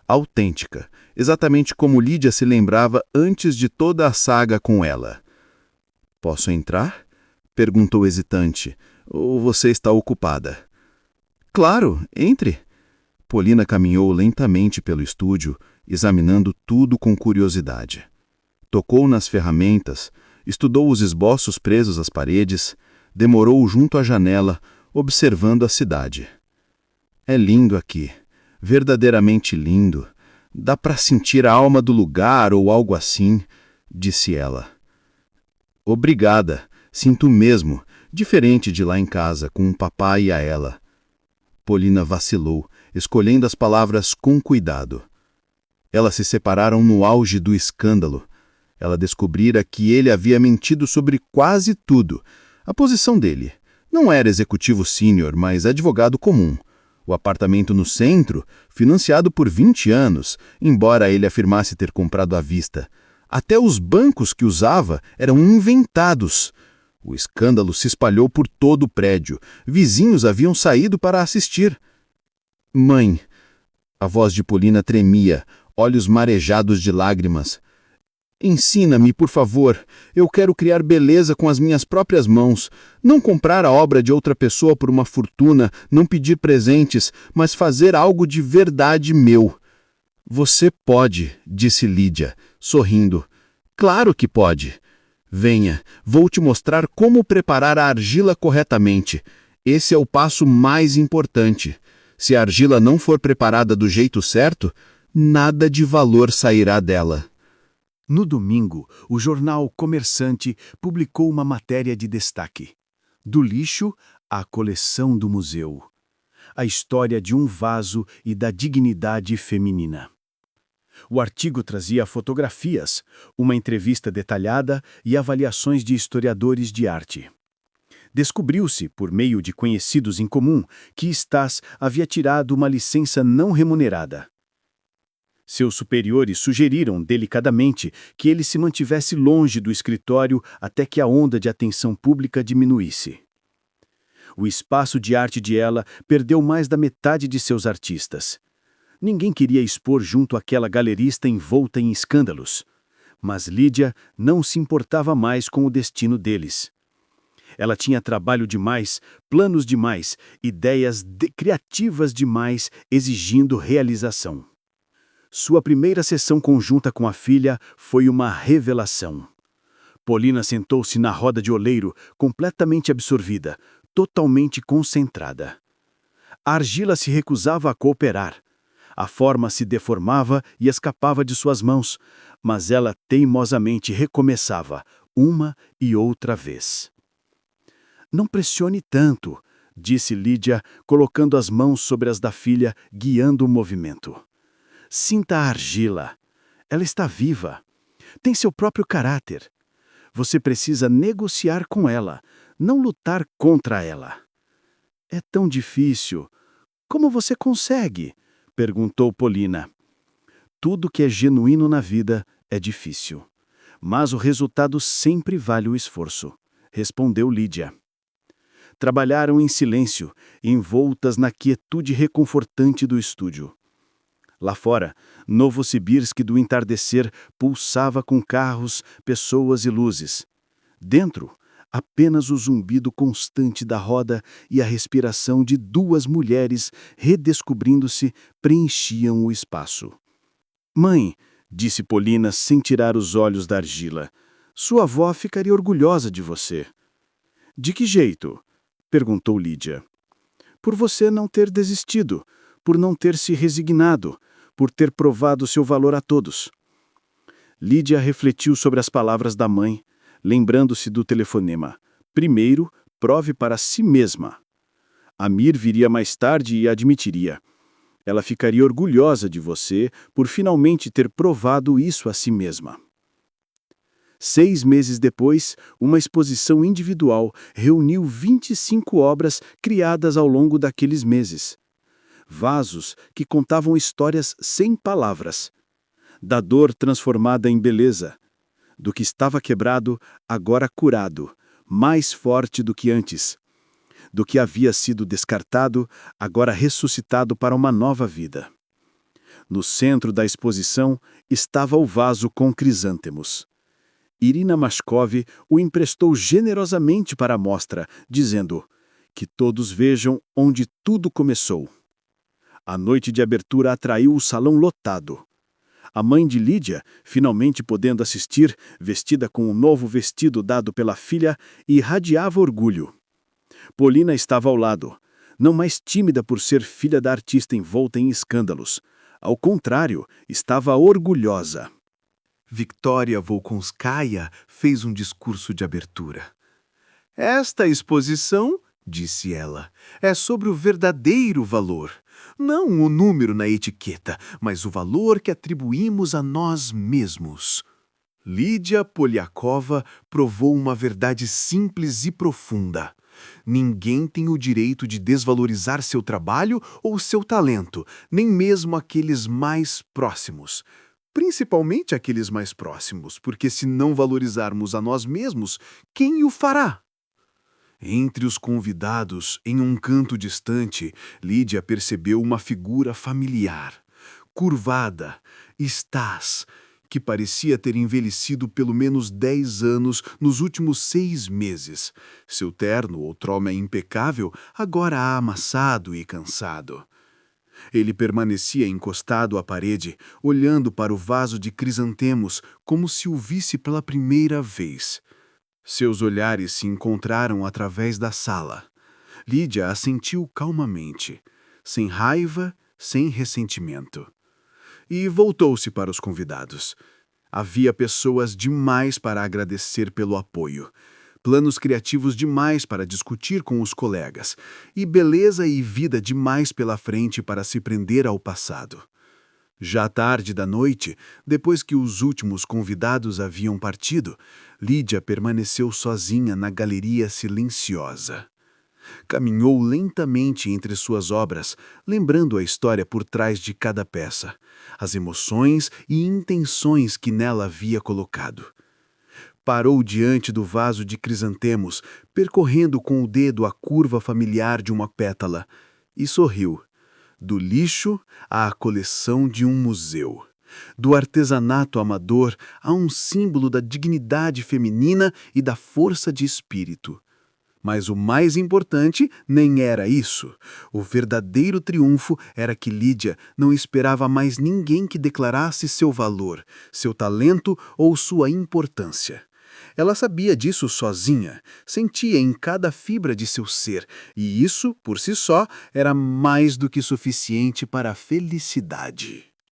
Autêntica, exatamente como Lídia se lembrava antes de toda a saga com ela. "Posso entrar?" perguntou hesitante. "Ou você está ocupada?" "Claro, entre." Polina caminhou lentamente pelo estúdio, examinando tudo com curiosidade. Tocou nas ferramentas, estudou os esboços presos às paredes, demorou junto à janela, observando a cidade. "É lindo aqui. Verdadeiramente lindo. Dá para sentir a alma do lugar ou algo assim", disse ela. "Obrigada. Sinto mesmo. Diferente de lá em casa, com o papai e a ela." Polina vacilou, escolhendo as palavras com cuidado. Elas se separaram no auge do escândalo. Ela descobrira que ele havia mentido sobre quase tudo. A posição dele. Não era executivo sênior, mas advogado comum. O apartamento no centro, financiado por 20 anos, embora ele afirmasse ter comprado à vista. Até os bancos que usava eram inventados. O escândalo se espalhou por todo o prédio. Vizinhos haviam saído para assistir. "Mãe", a voz de Polina tremia, olhos marejados de lágrimas. "Ensina-me, por favor. Eu quero criar beleza com as minhas próprias mãos. Não comprar a obra de outra pessoa por uma fortuna, não pedir presentes, mas fazer algo de verdade meu." "Você pode", disse Lídia, sorrindo. "Claro que pode. Venha, vou te mostrar como preparar a argila corretamente. Esse é o passo mais importante. Se a argila não for preparada do jeito certo, nada de valor sairá dela." No domingo, o jornal Comerciante publicou uma matéria de destaque. "Do lixo à coleção do museu. A história de um vaso e da dignidade feminina." O artigo trazia fotografias, uma entrevista detalhada e avaliações de historiadores de arte. Descobriu-se, por meio de conhecidos em comum, que Stas havia tirado uma licença não remunerada. Seus superiores sugeriram delicadamente que ele se mantivesse longe do escritório até que a onda de atenção pública diminuísse. O espaço de arte de ela perdeu mais da metade de seus artistas. Ninguém queria expor junto àquela galerista envolta em escândalos. Mas Lídia não se importava mais com o destino deles. Ela tinha trabalho demais, planos demais, ideias criativas demais, exigindo realização. Sua primeira sessão conjunta com a filha foi uma revelação. Polina sentou-se na roda de oleiro, completamente absorvida, totalmente concentrada. A argila se recusava a cooperar. A forma se deformava e escapava de suas mãos, mas ela teimosamente recomeçava, uma e outra vez. Não pressione tanto, disse Lídia, colocando as mãos sobre as da filha, guiando o movimento. Sinta a argila. Ela está viva. Tem seu próprio caráter. Você precisa negociar com ela, não lutar contra ela. É tão difícil. Como você consegue? Perguntou Polina. Tudo que é genuíno na vida é difícil. Mas o resultado sempre vale o esforço, respondeu Lídia. Trabalharam em silêncio, envoltas na quietude reconfortante do estúdio. Lá fora, Novosibirsk do entardecer pulsava com carros, pessoas e luzes. Dentro, apenas o zumbido constante da roda e a respiração de duas mulheres redescobrindo-se preenchiam o espaço. Mãe, disse Polina sem tirar os olhos da argila, sua avó ficaria orgulhosa de você. De que jeito? Perguntou Lídia. Por você não ter desistido, por não ter se resignado, por ter provado seu valor a todos. Lídia refletiu sobre as palavras da mãe, lembrando-se do telefonema. Primeiro, prove para si mesma. Amir viria mais tarde e admitiria. Ela ficaria orgulhosa de você por finalmente ter provado isso a si mesma. 6 meses depois, uma exposição individual reuniu 25 obras criadas ao longo daqueles meses. Vasos que contavam histórias sem palavras. Da dor transformada em beleza. Do que estava quebrado, agora curado, mais forte do que antes. Do que havia sido descartado, agora ressuscitado para uma nova vida. No centro da exposição estava o vaso com crisântemos. Irina Mashkov o emprestou generosamente para a mostra, dizendo que todos vejam onde tudo começou. A noite de abertura atraiu o salão lotado. A mãe de Lídia, finalmente podendo assistir, vestida com um novo vestido dado pela filha, irradiava orgulho. Polina estava ao lado, não mais tímida por ser filha da artista envolta em escândalos. Ao contrário, estava orgulhosa. Victoria Volkonskaya fez um discurso de abertura. Esta exposição, disse ela, é sobre o verdadeiro valor. Não o número na etiqueta, mas o valor que atribuímos a nós mesmos. Lídia Polyakova provou uma verdade simples e profunda. Ninguém tem o direito de desvalorizar seu trabalho ou seu talento, nem mesmo aqueles mais próximos. Principalmente aqueles mais próximos, porque se não valorizarmos a nós mesmos, quem o fará? Entre os convidados, em um canto distante, Lídia percebeu uma figura familiar, curvada, estás, que parecia ter envelhecido pelo menos 10 anos nos últimos 6 meses. Seu terno, outrora impecável, agora amassado e cansado. Ele permanecia encostado à parede, olhando para o vaso de crisantemos como se o visse pela primeira vez. Seus olhares se encontraram através da sala. Lídia assentiu calmamente, sem raiva, sem ressentimento. E voltou-se para os convidados. Havia pessoas demais para agradecer pelo apoio, planos criativos demais para discutir com os colegas, e beleza e vida demais pela frente para se prender ao passado. Já tarde da noite, depois que os últimos convidados haviam partido, Lídia permaneceu sozinha na galeria silenciosa. Caminhou lentamente entre suas obras, lembrando a história por trás de cada peça, as emoções e intenções que nela havia colocado. Parou diante do vaso de crisantemos, percorrendo com o dedo a curva familiar de uma pétala, e sorriu. Do lixo à coleção de um museu. Do artesanato amador a um símbolo da dignidade feminina e da força de espírito. Mas o mais importante nem era isso. O verdadeiro triunfo era que Lídia não esperava mais ninguém que declarasse seu valor, seu talento ou sua importância. Ela sabia disso sozinha, sentia em cada fibra de seu ser, e isso, por si só, era mais do que suficiente para a felicidade.